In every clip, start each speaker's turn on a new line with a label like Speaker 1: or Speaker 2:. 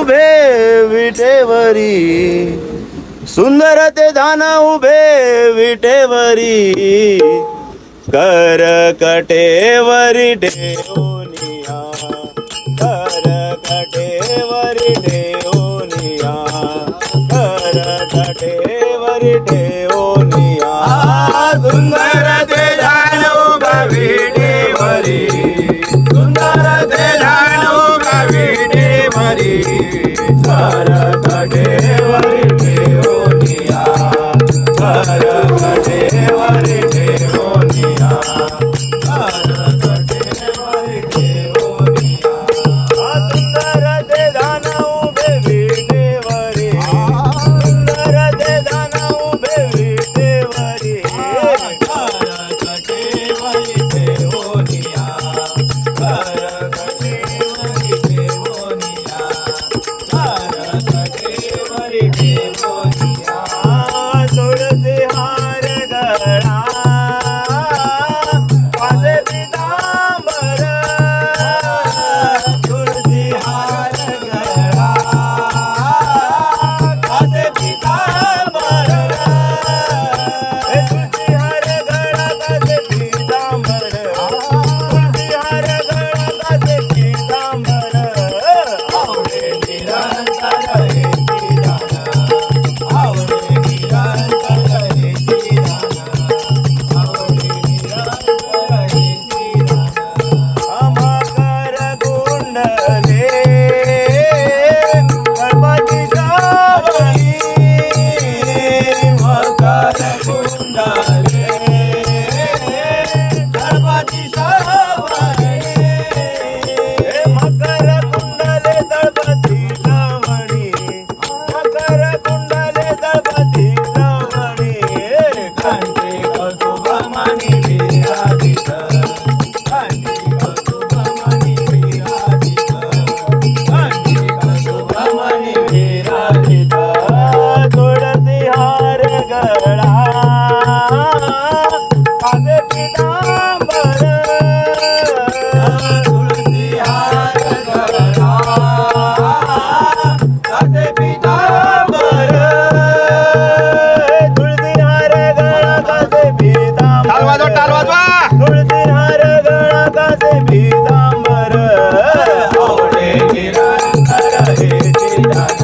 Speaker 1: उभे विटेवरी, सुंदर ते धान उभे विटेवरी, कर कटेवरी ठेवनिया, कर कटेवरी ठेवनिया, कर कटेवरी ठेवनिया, सुंदर ते धान उभे विटेवरी, सुंदर ते धान उभे विटेवरी, कर कटेवरी ठेवनिया, कर कटेवरी ठेवनिया, कर कटेवरी ठेवनिया, सुंदर ते धान उभे विटेवरी, सुंदर ते धान उभे विटेवरी, कर कटेवरी ठेवनिया, कर कटेवरी ठेवनिया, कर कटेवरी ठेवनिया, तुळसी हार गळा माझे पितांबर, तुळसी हार गळा माझे पितांबर, तुळसी हार गळा माझे पितांबर, तुळसी हार गळा माझे पितांबर, आवडे निरंतर हेची दान, आवडे निरंतर हेची दान, आवडे निरंतर हेची दान, मकर कुंडले गणपती श्रावणी, मकर कुंडले गणपती श्रावणी, मकर कुंडले गणपती श्रावणी, मकर कुंडले गणपती श्रावणी, घंटे कौतुभमणी विराजित, घंटे कौतुभमणी विराजित, घंटे कौतुभमणी विराजित, तुळसी हार गळा माझे पितांबर, तुळसी हार गळा माझे पितांबर, तुळसी हार गळा माझे पितांबर, तुळसी हार गळा माझे पितांबर, आवडे निरंतर हेची दान,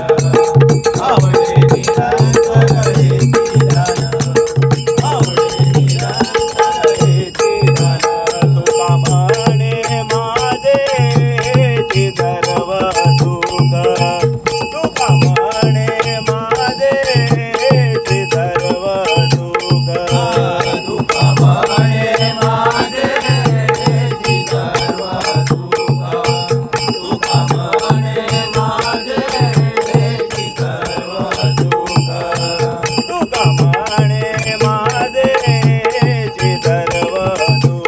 Speaker 1: आवडे निरंतर हेची दान, आवडे निरंतर हेची दान, तुका म्हणे माझे सर्व सुख, तुका म्हणे माझे सर्व सुख, तुका म्हणे माझे सर्व सुख, तुका म्हणे माझे सर्व सुख, तुका म्हणे माझे सर्व सुख,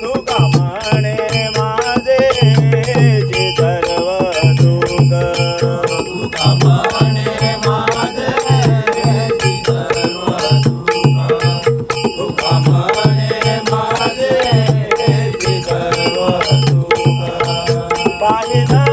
Speaker 1: तुका म्हणे माझे सर्व सुख, तुका म्हणे माझे सर्व सुख, तुका म्हणे माझे सर्व सुख, पाहिला